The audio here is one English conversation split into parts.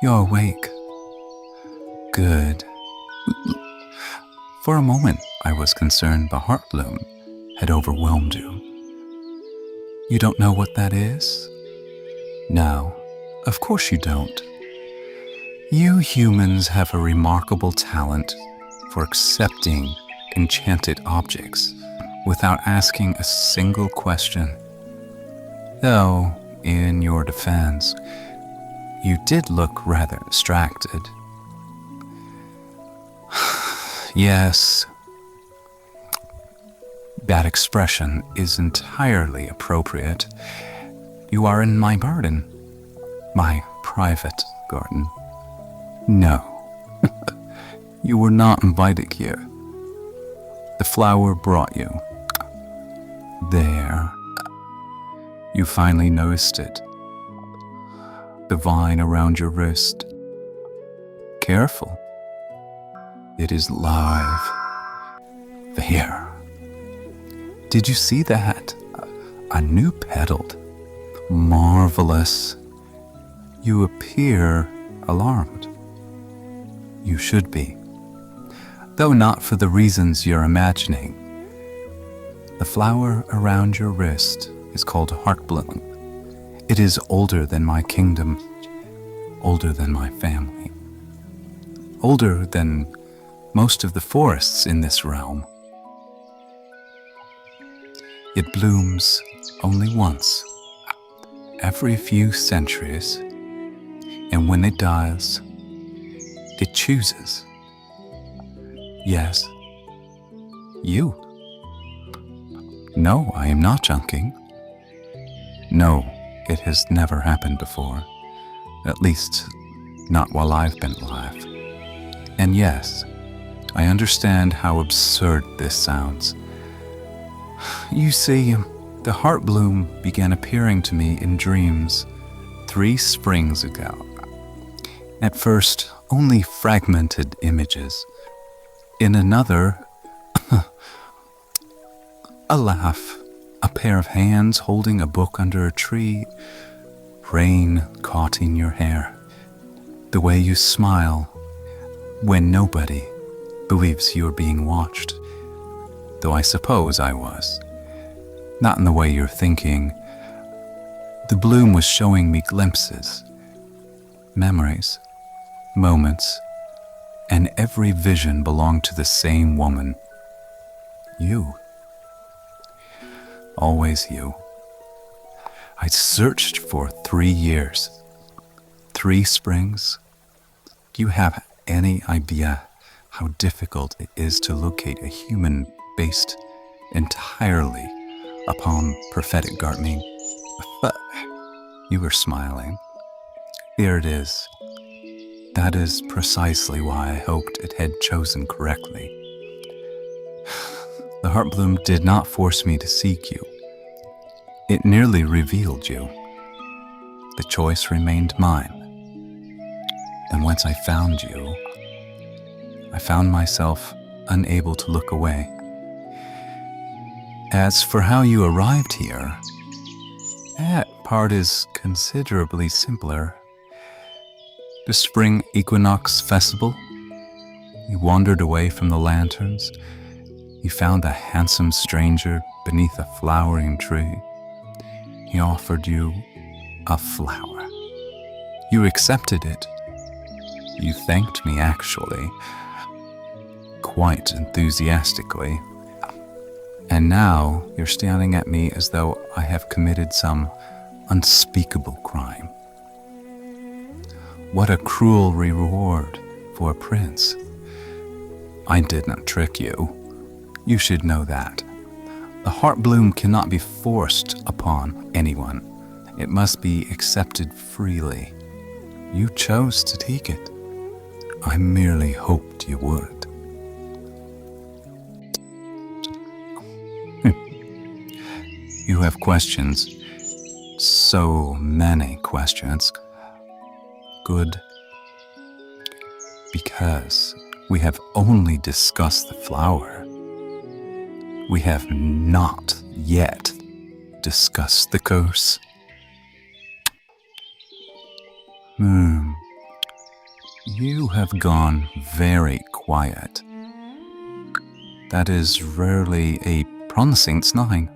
You're awake. Good. For a moment, I was concerned the Heartbloom had overwhelmed you. You don't know what that is? No, of course you don't. You humans have a remarkable talent for accepting enchanted objects without asking a single question. Though, in your defense, you did look rather distracted. Yes, that expression is entirely appropriate. You are in my garden, my private garden. No, you were not invited here. The flower brought you. There. You finally noticed it. The vine around your wrist. Careful. It is live. There. Did you see that? A new petaled. Marvelous. You appear alarmed. You should be. Though not for the reasons you're imagining. The flower around your wrist is called Heartbloom. It is older than my kingdom, older than my family, older than most of the forests in this realm. It blooms only once, every few centuries, and when it dies, it chooses. Yes, you. No, I am not joking. No, it has never happened before. At least, not while I've been alive. And yes, I understand how absurd this sounds. You see, the Heartbloom began appearing to me in dreams 3 springs ago. At first, only fragmented images. In another, a laugh, a pair of hands holding a book under a tree, rain caught in your hair, the way you smile when nobody believes you're being watched, though I suppose I was. Not in the way you're thinking. The bloom was showing me glimpses, memories, moments, and every vision belonged to the same woman. You. Always you. I searched for 3 years. 3 springs. Do you have any idea how difficult it is to locate a human based entirely upon prophetic gardening? But you were smiling. There it is. That is precisely why I hoped it had chosen correctly. The Heartbloom did not force me to seek you. It nearly revealed you. The choice remained mine. And once I found you, I found myself unable to look away. As for how you arrived here, that part is considerably simpler. The spring equinox festival, you wandered away from the lanterns. You found a handsome stranger beneath a flowering tree. He offered you a flower. You accepted it. You thanked me, actually, quite enthusiastically. And now you're standing at me as though I have committed some unspeakable crime. What a cruel reward for a prince. I did not trick you. You should know that. The Heartbloom cannot be forced upon anyone. It must be accepted freely. You chose to take it. I merely hoped you would. You have questions. So many questions. Good. Because we have only discussed the flower. We have not yet discussed the curse. You have gone very quiet. That is rarely a promising sign.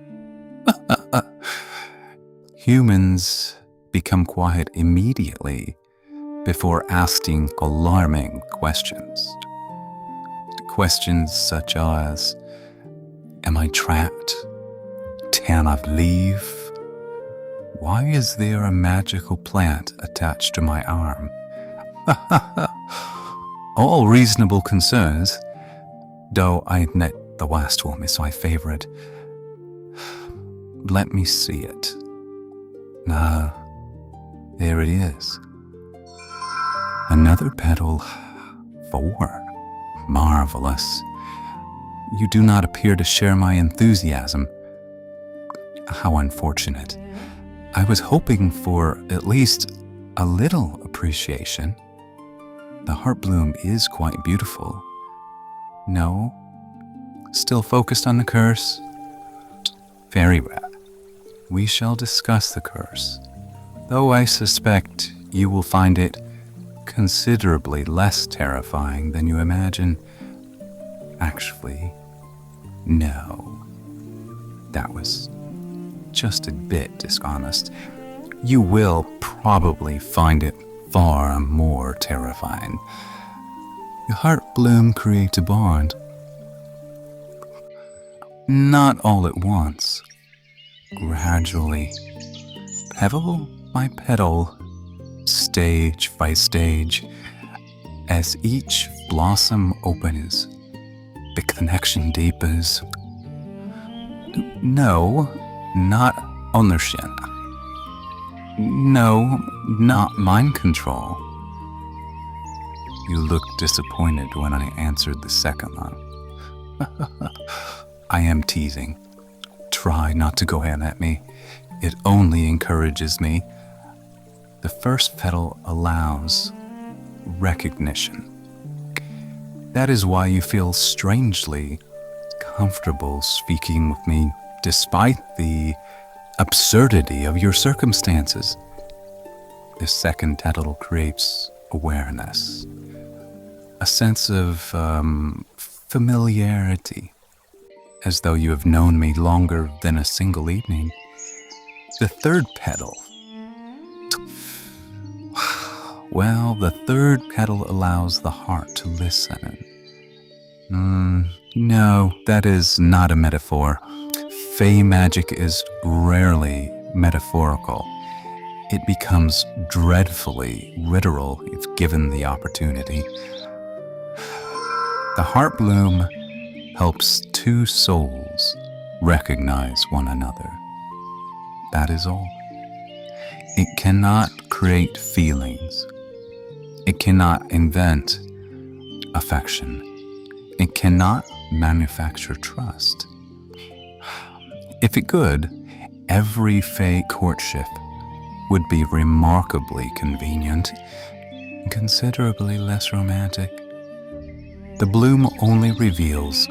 Humans become quiet immediately before asking alarming questions. Questions such as, am I trapped? Can I leave? Why is there a magical plant attached to my arm? All reasonable concerns, though I admit the last one is my favorite. Let me see it. Ah, there it is. Another petal. 4. Marvelous. You do not appear to share my enthusiasm. How unfortunate. I was hoping for at least a little appreciation. The Heartbloom is quite beautiful. No? Still focused on the curse? Very well. We shall discuss the curse, though I suspect you will find it considerably less terrifying than you imagine. Actually, no. That was just a bit dishonest. You will probably find it far more terrifying. The Heartbloom creates a bond. Not all at once. Gradually, petal by petal, stage by stage, as each blossom opens, the connection deepens. No, not ownership. No, not mind control. You looked disappointed when I answered the second one. I am teasing. Try not to go in at me. It only encourages me. The first petal allows recognition. That is why you feel strangely comfortable speaking with me despite the absurdity of your circumstances. The second petal creates awareness, a sense of familiarity, as though you have known me longer than a single evening. The third petal. Well, the third petal allows the heart to listen. No, that is not a metaphor. Fey magic is rarely metaphorical. It becomes dreadfully literal if given the opportunity. The Heartbloom helps two souls recognize one another. That is all. It cannot create feelings. It cannot invent affection. It cannot manufacture trust. If it could, every Fey courtship would be remarkably convenient, considerably less romantic. The bloom only reveals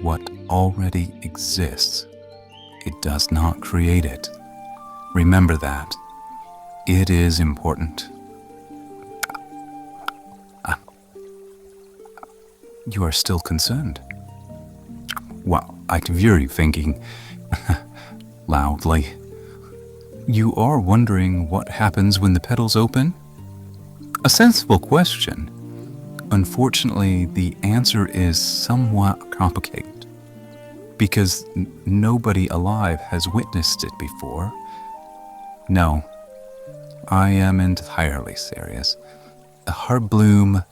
what already exists. It does not create it. Remember that. It is important. You are still concerned. Well, I can hear you thinking loudly. You are wondering what happens when the petals open? A sensible question. Unfortunately, the answer is somewhat complicated, because nobody alive has witnessed it before. No, I am entirely serious. The Heartbloom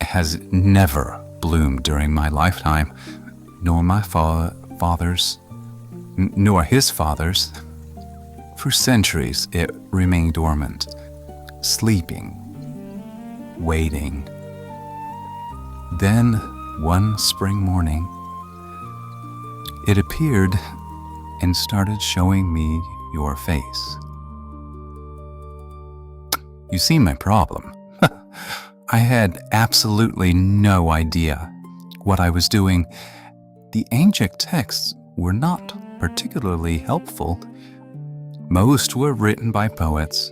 has never bloomed during my lifetime, nor my father's, nor his father's. For centuries, it remained dormant, sleeping, waiting. Then, one spring morning, it appeared and started showing me your face. You see my problem. I had absolutely no idea what I was doing. The ancient texts were not particularly helpful. Most were written by poets.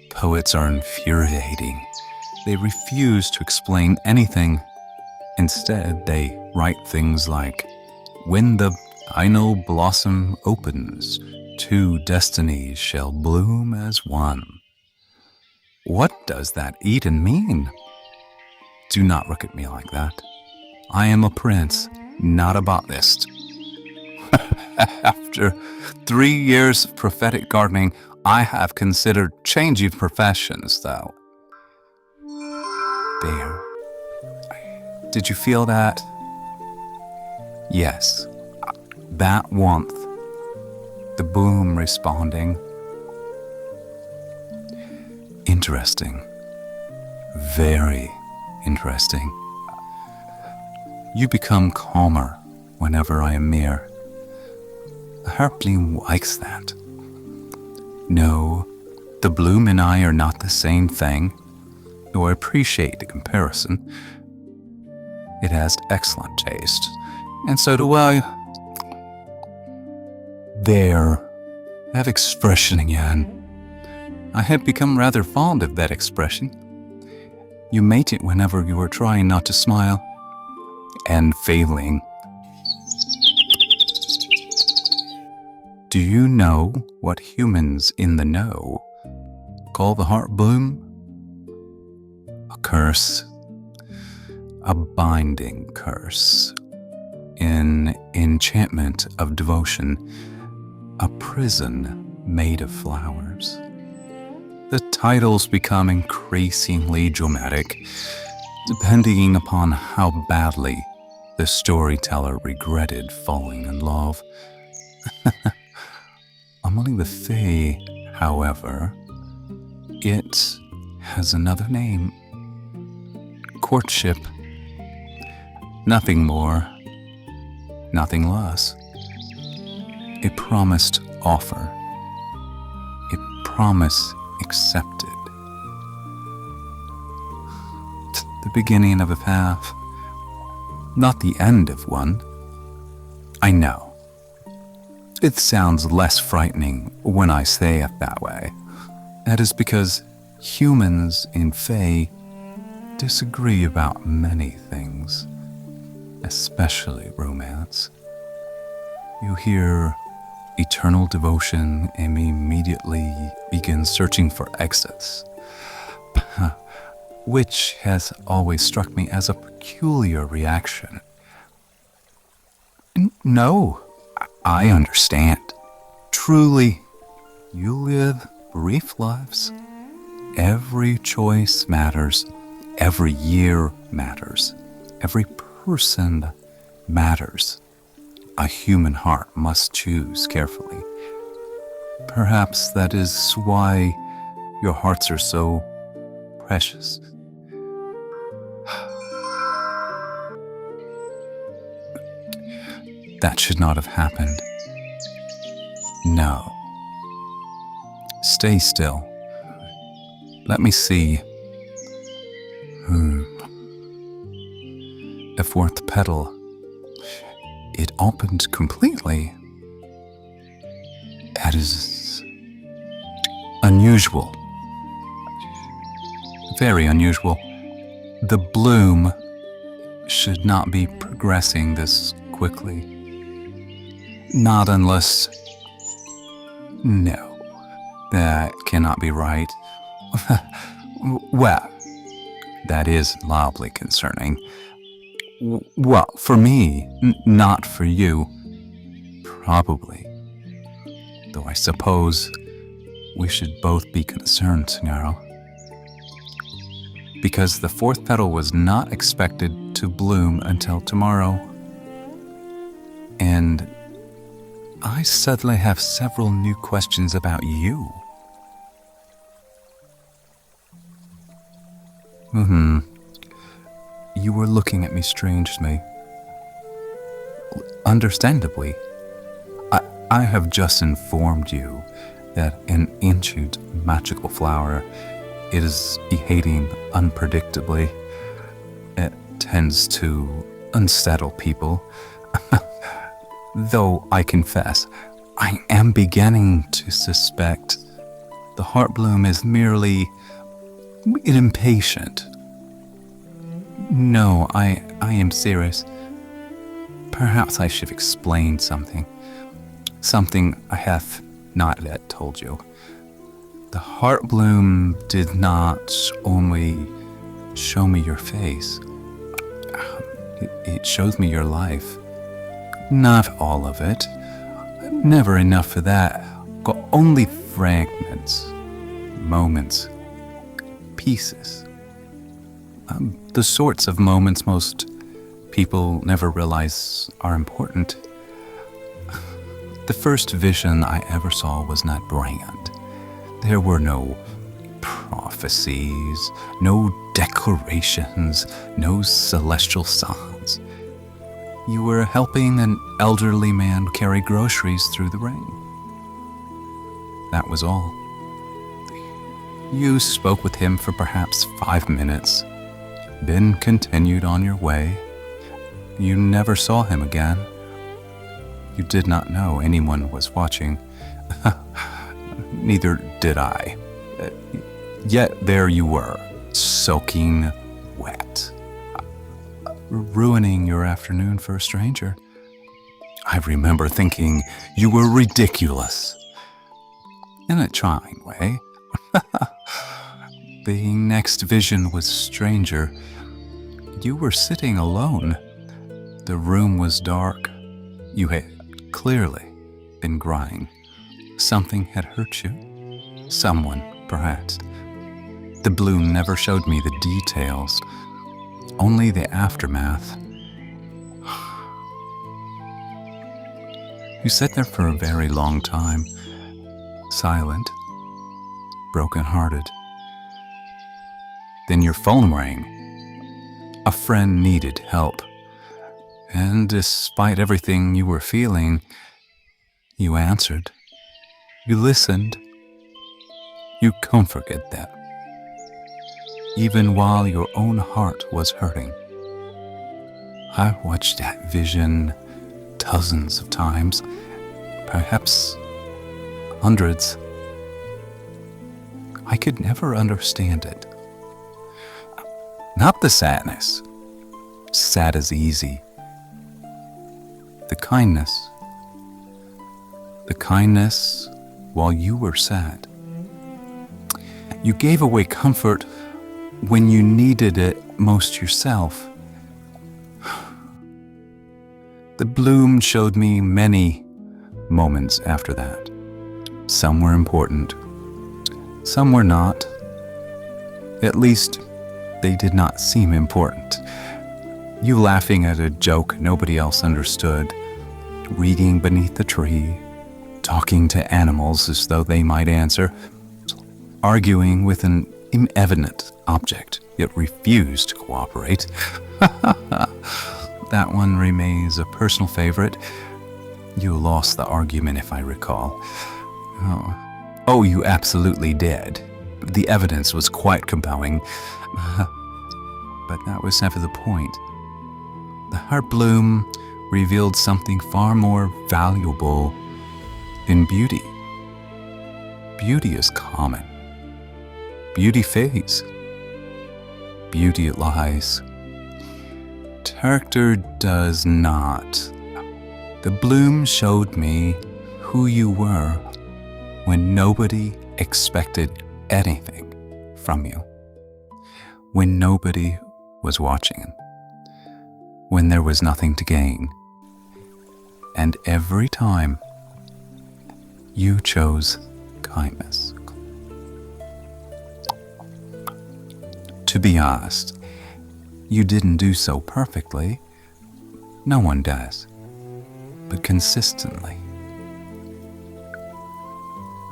Poets are infuriating. They refuse to explain anything. Instead, they write things like, "When the final blossom opens, two destinies shall bloom as one." What does that even mean? Do not look at me like that. I am a prince, not a botanist. After 3 years of prophetic gardening, I have considered changing professions, though. There. Did you feel that? Yes. That warmth. The bloom responding. Interesting. Very interesting. You become calmer whenever I am near. Heartbloom likes that. No, the bloom and I are not the same thing, though I appreciate the comparison. It has excellent taste, and so do I. There, that expression again. I have become rather fond of that expression. You mate it whenever you are trying not to smile, and failing. Do you know what humans in the know call the heartbloom? A curse. A binding curse. An enchantment of devotion. A prison made of flowers. The titles become increasingly dramatic, depending upon how badly the storyteller regretted falling in love. Among the Fae, however, it has another name. Courtship. Nothing more, nothing less. A promised offer. A promise accepted. The beginning of a path, not the end of one. I know. It sounds less frightening when I say it that way. That is because humans in Fae disagree about many things, especially romance. You hear eternal devotion and immediately begin searching for exits, which has always struck me as a peculiar reaction. No, I understand. Truly, you live brief lives. Every choice matters. Every year matters. Every person matters. A human heart must choose carefully. Perhaps that is why your hearts are so precious. That should not have happened. No. Stay still. Let me see. The fourth petal. It opened completely. That is unusual. Very unusual. The bloom should not be progressing this quickly. Not unless... No, that cannot be right. Well, that is loudly concerning. Well, for me, not for you. Probably. Though I suppose we should both be concerned, Senora. Because the fourth petal was not expected to bloom until tomorrow. And I suddenly have several new questions about you. You were looking at me strangely. Understandably, I have just informed you that an ancient magical flower is behaving unpredictably. It tends to unsettle people. Though I confess, I am beginning to suspect the Heartbloom is merely impatient No, I am serious. Perhaps I should explain something. Something I have not yet told you. The Heartbloom did not only show me your face. It shows me your life. Not all of it. Never enough for that. Got only fragments, moments, pieces. The sorts of moments most people never realize are important. The first vision I ever saw was not brilliant. There were no prophecies, no declarations, no celestial sounds. You were helping an elderly man carry groceries through the rain. That was all. You spoke with him for perhaps 5 minutes, then continued on your way. You never saw him again. You did not know anyone was watching. Neither did I. Yet there you were, soaking wet, ruining your afternoon for a stranger. I remember thinking you were ridiculous. In a charming way. The next vision was stranger. You were sitting alone. The room was dark. You had clearly been crying. Something had hurt you. Someone, perhaps. The bloom never showed me the details, only the aftermath. You sat there for a very long time, silent, broken-hearted. Then your phone rang. A friend needed help. And despite everything you were feeling, you answered. You listened. You comforted them. Even while your own heart was hurting. I watched that vision dozens of times, perhaps hundreds. I could never understand it. Not the sadness. Sad is easy. The kindness. The kindness while you were sad. You gave away comfort when you needed it most yourself. The bloom showed me many moments after that. Some were important. Some were not. At least, they did not seem important. You laughing at a joke nobody else understood, reading beneath the tree, talking to animals as though they might answer, arguing with an evident object, yet refused to cooperate. That one remains a personal favorite. You lost the argument, if I recall. Oh, you absolutely did. The evidence was quite compelling. But that was never the point. The Heartbloom revealed something far more valuable than beauty. Beauty is common. Beauty fades. Beauty lies. Character does not. The bloom showed me who you were when nobody expected anything from you. When nobody was watching. When there was nothing to gain. And every time you chose kindness. To be honest, you didn't do so perfectly. No one does. But consistently.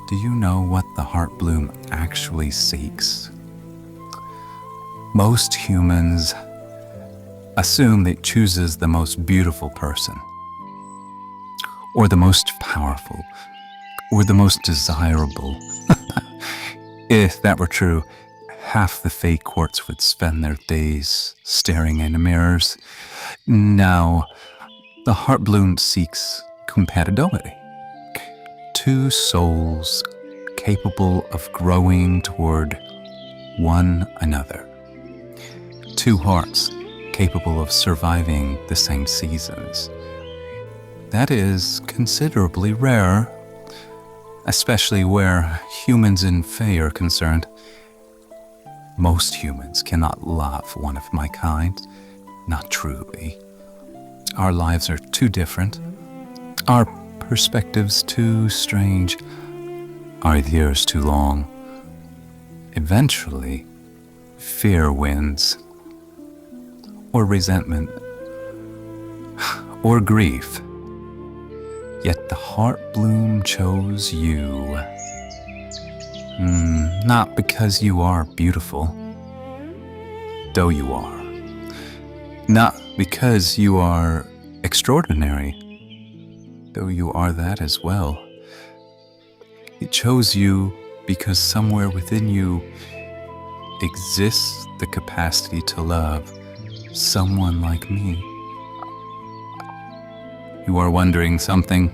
Do you know what the Heartbloom actually seeks? Most humans assume it chooses the most beautiful person, or the most powerful, or the most desirable. If that were true, half the fake courts would spend their days staring into mirrors. Now, the Heartbloom seeks compatibility. Two souls capable of growing toward one another. Two hearts capable of surviving the same seasons. That is considerably rare, especially where humans in Fae are concerned. Most humans cannot love one of my kind, not truly. Our lives are too different, our perspectives too strange, our years too long. Eventually, fear wins, or resentment, or grief. Yet the Heartbloom chose you. Not because you are beautiful, though you are. Not because you are extraordinary, though you are that as well. It chose you because somewhere within you exists the capacity to love someone like me. You are wondering something?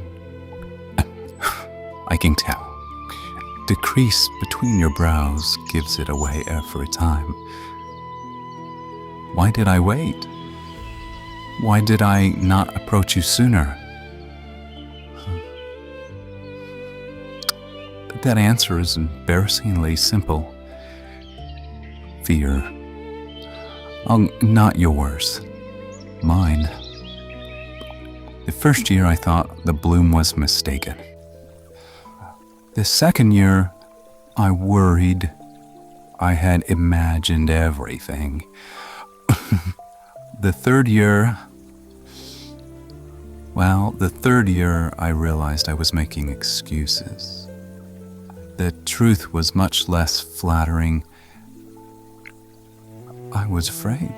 I can tell. The crease between your brows gives it away every time. Why did I wait? Why did I not approach you sooner? But that answer is embarrassingly simple. Fear. Not yours. Mine. The first year I thought the bloom was mistaken. The second year, I worried. I had imagined everything. The third year, I realized I was making excuses. The truth was much less flattering. I was afraid.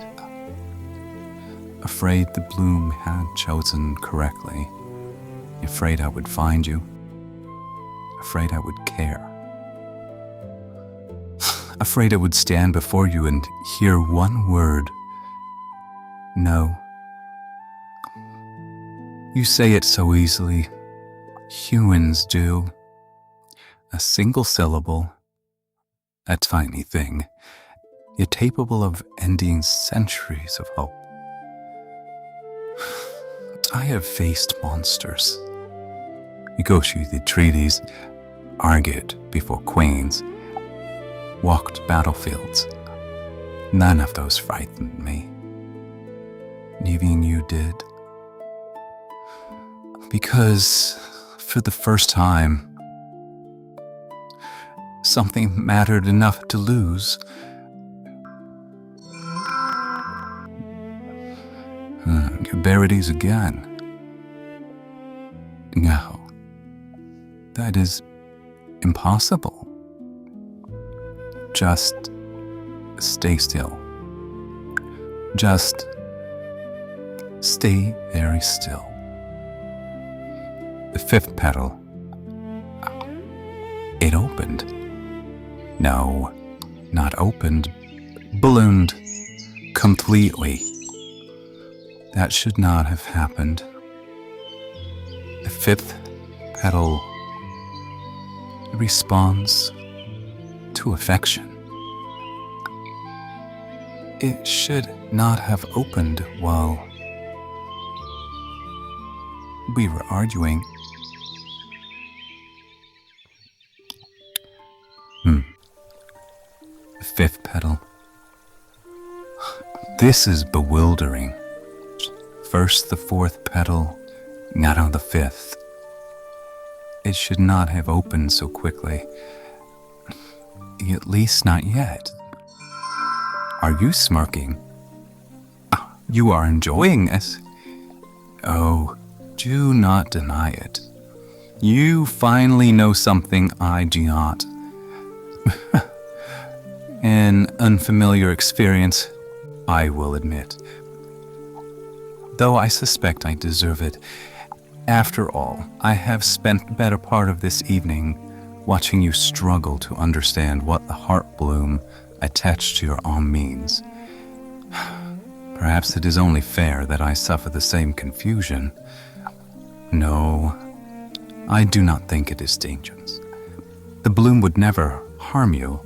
Afraid the bloom had chosen correctly. Afraid I would find you. Afraid I would care. Afraid I would stand before you and hear one word. No. You say it so easily. Humans do. A single syllable. A tiny thing. Yet capable of ending centuries of hope. I have faced monsters. Negotiated treaties, argued before queens, walked battlefields. None of those frightened me. Even you did. Because for the first time, something mattered enough to lose. Burities again. No. That is impossible. Just stay still. Just stay very still. The fifth petal. It opened. No, not opened. Ballooned. Completely. That should not have happened. The fifth petal responds to affection. It should not have opened while we were arguing. The fifth petal. This is bewildering. First the fourth petal, now the fifth. It should not have opened so quickly. At least not yet. Are you smirking? You are enjoying it. Oh, do not deny it. You finally know something I do not. An unfamiliar experience, I will admit. Though I suspect I deserve it. After all, I have spent the better part of this evening watching you struggle to understand what the Heartbloom attached to your arm means. Perhaps it is only fair that I suffer the same confusion. No, I do not think it is dangerous. The bloom would never harm you,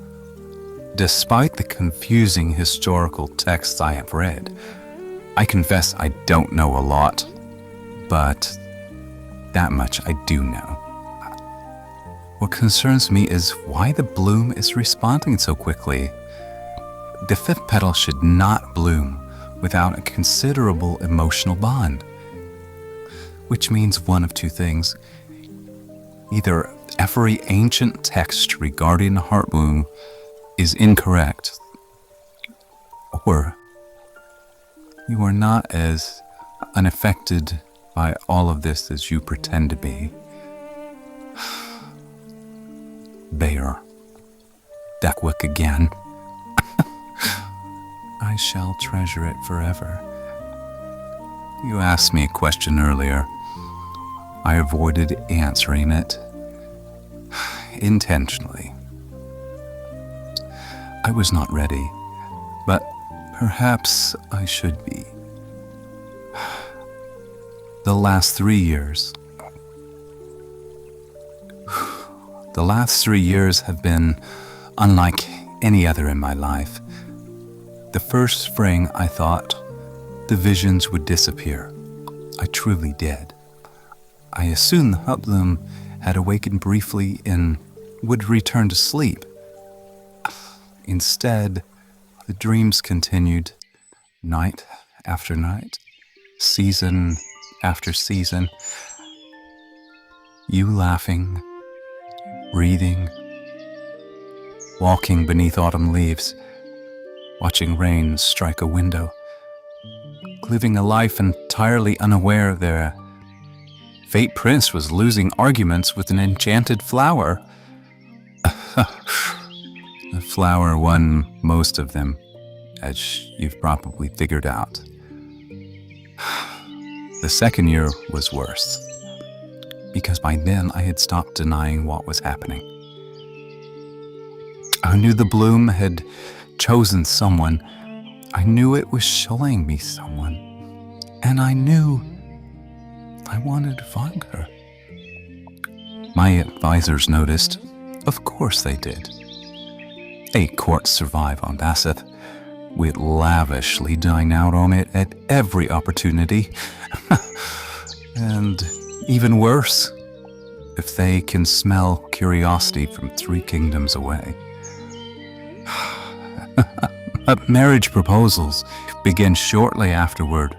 despite the confusing historical texts I have read. I confess I don't know a lot, but that much I do know. What concerns me is why the bloom is responding so quickly. The fifth petal should not bloom without a considerable emotional bond, which means one of two things. Either every ancient text regarding Heartbloom is incorrect, or you are not as unaffected by all of this as you pretend to be. There. Deckwick again. I shall treasure it forever. You asked me a question earlier. I avoided answering it intentionally. I was not ready, but perhaps I should be. The last 3 years. The last 3 years have been unlike any other in my life. The first spring, I thought the visions would disappear. I truly did. I assumed the Heartbloom had awakened briefly and would return to sleep. Instead, the dreams continued, night after night, season after season. You laughing, breathing, walking beneath autumn leaves, watching rain strike a window, living a life entirely unaware their fate prince was losing arguments with an enchanted flower. The flower won most of them, as you've probably figured out. The second year was worse, because by then I had stopped denying what was happening. I knew the bloom had chosen someone. I knew it was showing me someone. And I knew I wanted to find her. My advisors noticed. Of course they did. 8 courts survive on Basseth. We'd lavishly dine out on it at every opportunity. And even worse, if they can smell curiosity from 3 kingdoms away. Marriage proposals began shortly afterward.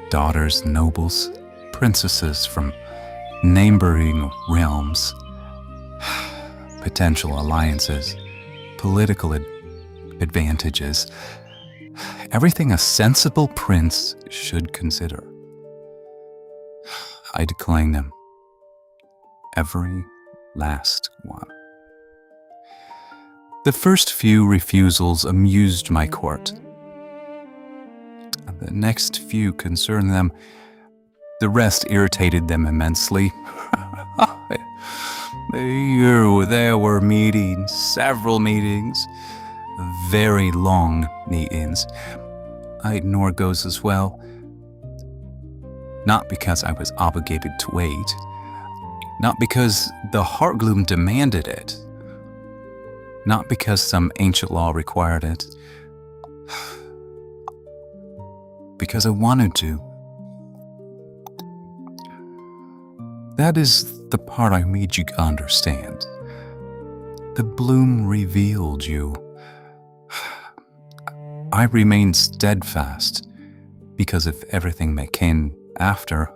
Daughters, nobles, princesses from neighboring realms, potential alliances, political advantages, everything a sensible prince should consider. I declined them, every last one. The first few refusals amused my court. The next few concerned them. The rest irritated them immensely. There were meetings, several meetings, very long meetings. I ignored those as well. Not because I was obligated to wait. Not because the Heartbloom demanded it. Not because some ancient law required it. Because I wanted to. That is the part I need you to understand. The bloom revealed you. I remained steadfast because of everything that came after.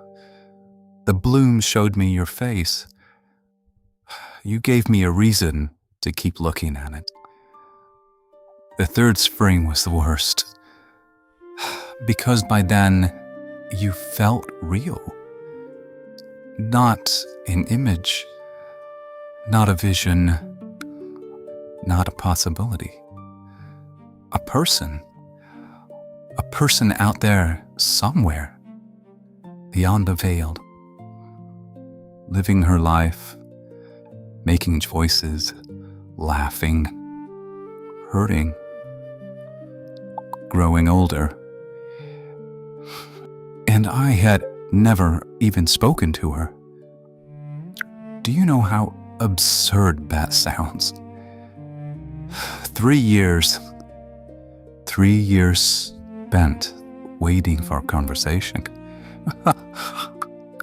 The bloom showed me your face. You gave me a reason to keep looking at it. The third spring was the worst. Because by then, you felt real. Not an image, not a vision, not a possibility. A person out there somewhere, beyond the veil, living her life, making choices, laughing, hurting, growing older. And I had never even spoken to her. Do you know how absurd that sounds? 3 years. 3 years spent waiting for conversation.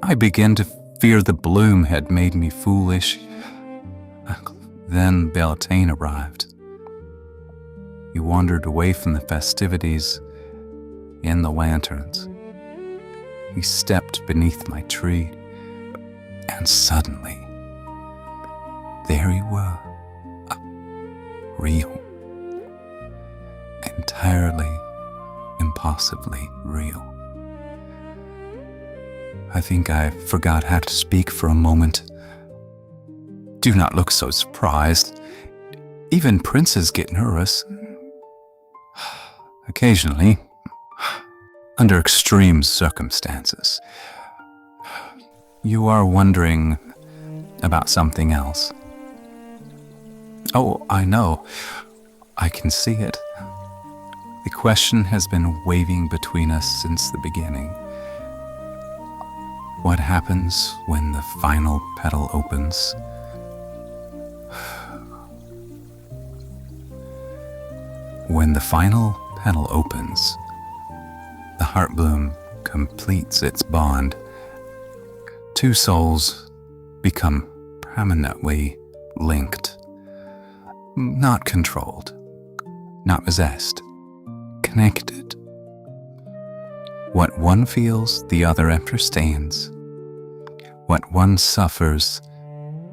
I began to fear the bloom had made me foolish. Then Beltane arrived. He wandered away from the festivities in the lanterns. He stepped beneath my tree, and suddenly, there he was, real, entirely, impossibly real. I think I forgot how to speak for a moment. Do not look so surprised. Even princes get nervous. Occasionally, under extreme circumstances. You are wondering about something else. Oh, I know. I can see it. The question has been waving between us since the beginning. What happens when the final petal opens? When the final petal opens, the Heartbloom completes its bond. Two souls become permanently linked, not controlled, not possessed, connected. What one feels, the other understands. What one suffers,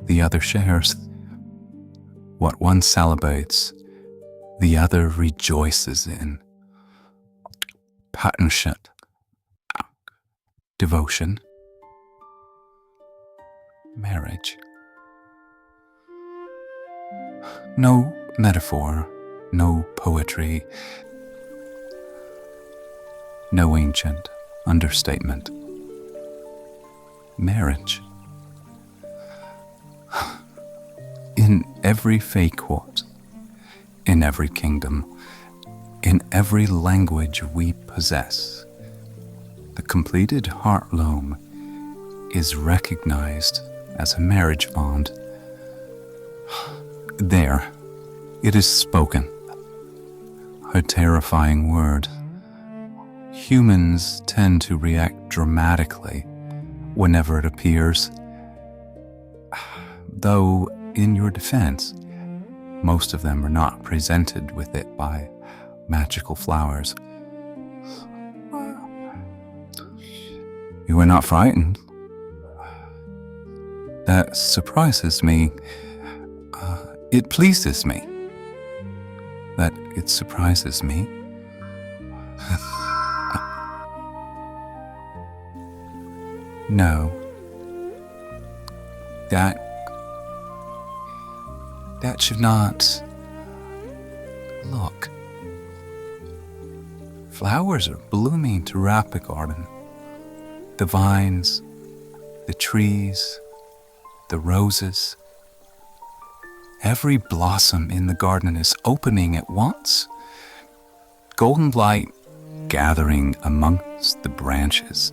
the other shares. What one celebrates, the other rejoices in. Partnership, devotion, marriage. No metaphor, no poetry, no ancient understatement. Marriage. In every fake court, in every kingdom, in every language we possess, the completed Heartbloom is recognized as a marriage bond. There, it is spoken. A terrifying word. Humans tend to react dramatically whenever it appears. Though, in your defense, most of them are not presented with it by magical flowers. You are not frightened. That surprises me. It pleases me. That it surprises me. No. That should not. Look. Flowers are blooming throughout the garden. The vines, the trees, the roses. Every blossom in the garden is opening at once. Golden light gathering amongst the branches.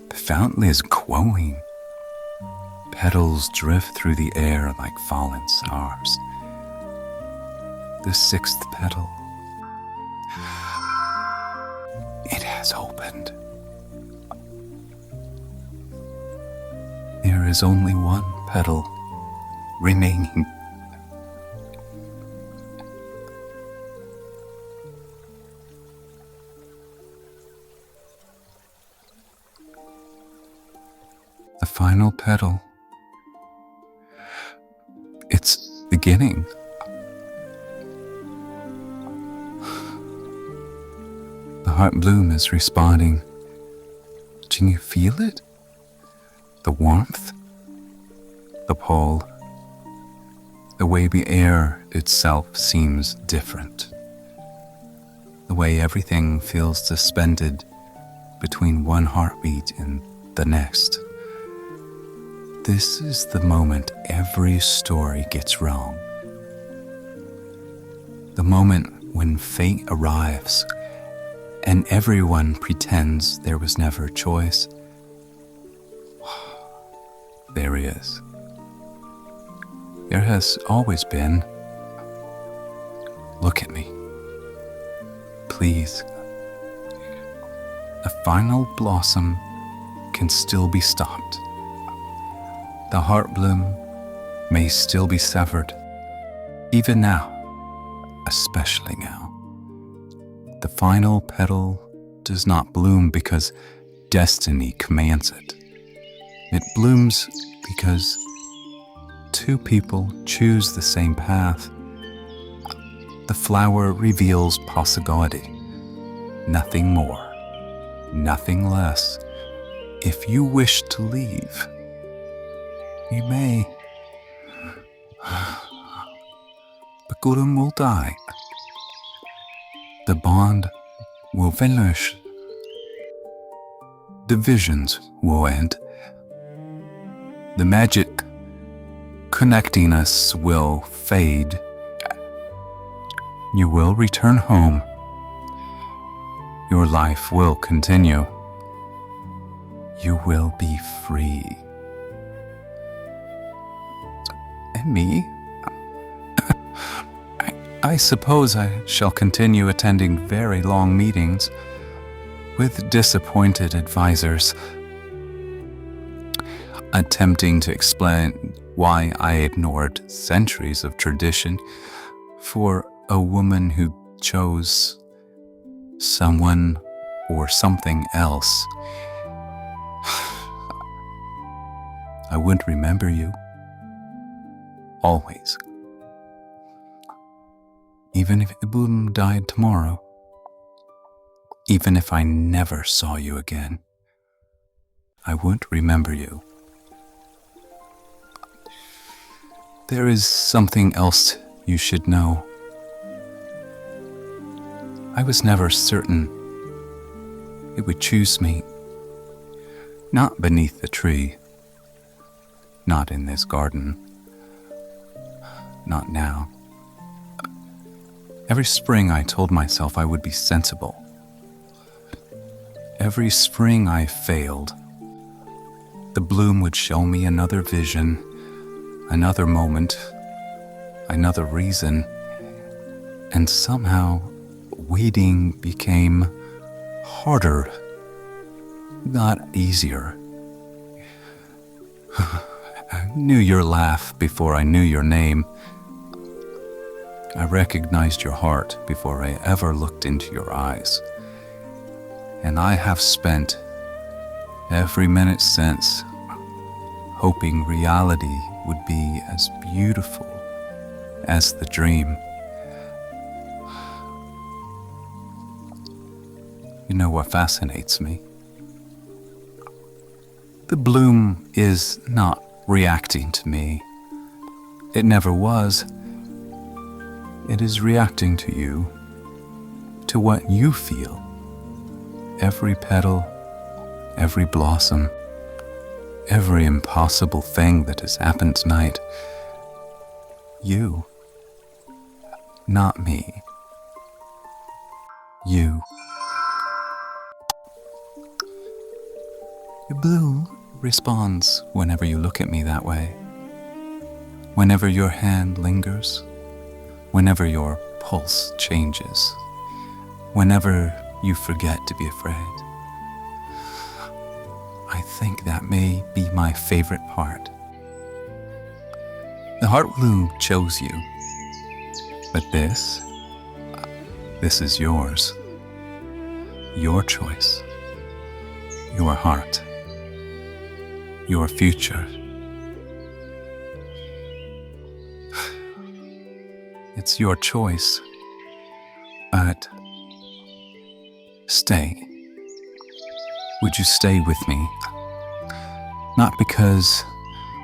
The fountain is glowing. Petals drift through the air like fallen stars. The sixth petal. It has opened. There is only one petal remaining. The final petal. It's beginning. The Heartbloom is responding. Can you feel it? The warmth, the pull, the way the air itself seems different, the way everything feels suspended between one heartbeat and the next. This is the moment every story gets wrong. The moment when fate arrives and everyone pretends there was never a choice. There is. There has always been. Look at me. Please. a final blossom can still be stopped. The heartbloom may still be severed, even now, especially now. The final petal does not bloom because destiny commands it. It blooms because two people choose the same path. The flower reveals possibility, nothing more, nothing less. If you wish to leave, you may. But Gurun will die. The bond will vanish. The visions will end. The magic connecting us will fade. You will return home. Your life will continue. You will be free. And me? I suppose I shall continue attending very long meetings with disappointed advisors, attempting to explain why I ignored centuries of tradition for a woman who chose someone or something else. I would remember you. Always. Even if Heartbloom died tomorrow. Even if I never saw you again. I would remember you. There is something else you should know. I was never certain it would choose me. Not beneath the tree. Not in this garden. Not now. Every spring I told myself I would be sensible. Every spring I failed. The bloom would show me another vision, another moment, another reason, and somehow waiting became harder, not easier. I knew your laugh before I knew your name. I recognized your heart before I ever looked into your eyes. And I have spent every minute since hoping reality would be as beautiful as the dream. You know what fascinates me? The bloom is not reacting to me. It never was. It is reacting to you, to what you feel. Every petal, every blossom, every impossible thing that has happened tonight. You, not me. You. Your bloom responds whenever you look at me that way. Whenever your hand lingers. Whenever your pulse changes, whenever you forget to be afraid. I think that may be my favorite part. The heartbloom chose you, but this is yours. Your choice, your heart, your future. It's your choice, but stay. Would you stay with me? Not because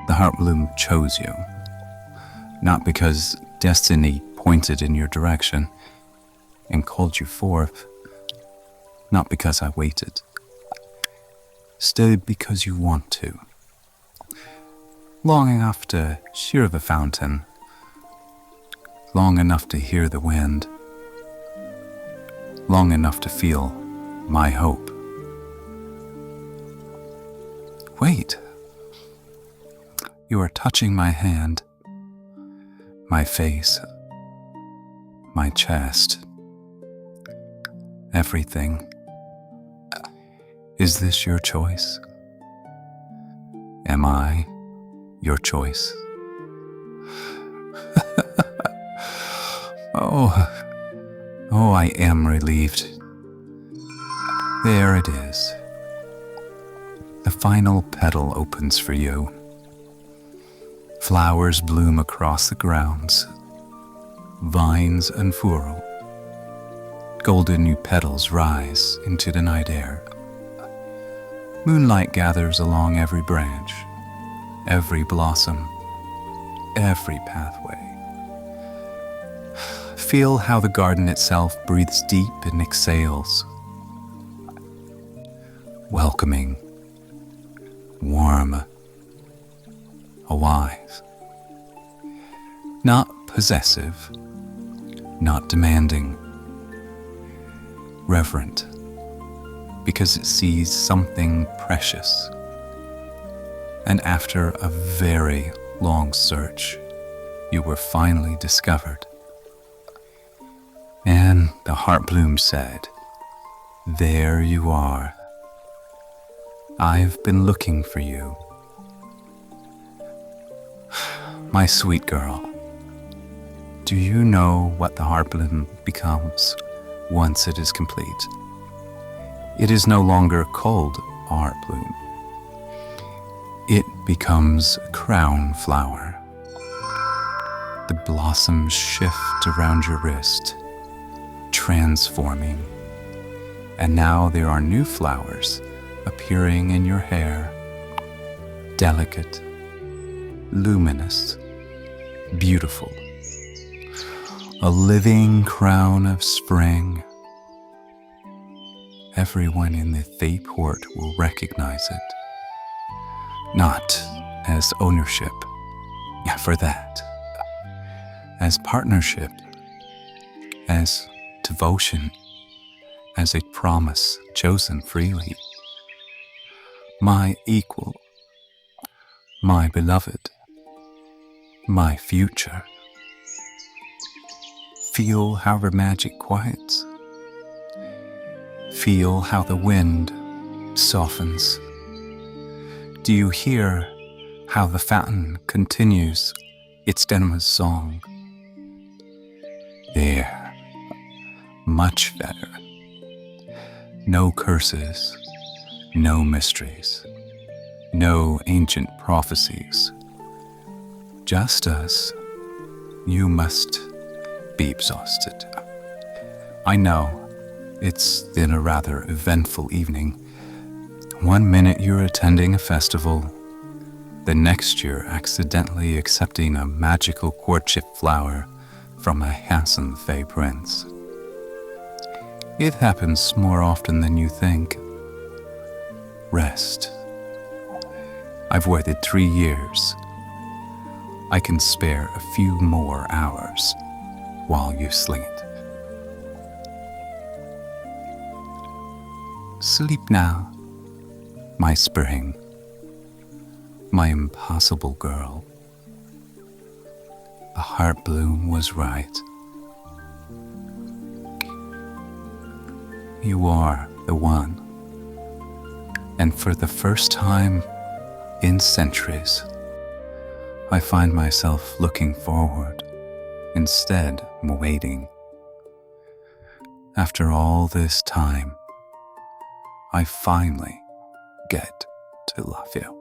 the heartbloom chose you, not because destiny pointed in your direction and called you forth, not because I waited. Stay because you want to. Long enough to hear the fountain, long enough to hear the wind, long enough to feel my hope. Wait. You are touching my hand, my face, my chest, everything. Is this your choice? Am I your choice? Oh, I am relieved. There it is. The final petal opens for you. Flowers bloom across the grounds. Vines unfurl. Golden new petals rise into the night air. Moonlight gathers along every branch, every blossom, every pathway. Feel how the garden itself breathes deep and exhales. Welcoming, warm, alive. Not possessive, not demanding. Reverent, because it sees something precious. And after a very long search, you were finally discovered. And the Heartbloom said, "There you are. I've been looking for you." My sweet girl, do you know what the Heartbloom becomes once it is complete? It is no longer called Heartbloom. It becomes a crown flower. The blossoms shift around your wrist, transforming. And now there are new flowers appearing in your hair, delicate, luminous, beautiful. A living crown of spring. Everyone in the Thayport will recognize it. Not as ownership, for that. As partnership, as devotion, as a promise chosen freely. My equal, my beloved, my future. Feel how her magic quiets. Feel how the wind softens. Do you hear how the fountain continues its venomous song? There, much better. No curses, no mysteries, no ancient prophecies. Just us. You must be exhausted. I know, it's been a rather eventful evening. One minute you're attending a festival, the next you're accidentally accepting a magical courtship flower from a handsome fey prince. It happens more often than you think. Rest. I've waited 3 years. I can spare a few more hours while you sleep. Sleep now, my spring, my impossible girl. The Heartbloom was right. You are the one. And for the first time in centuries, I find myself looking forward instead of waiting. After all this time, I finally get to love you.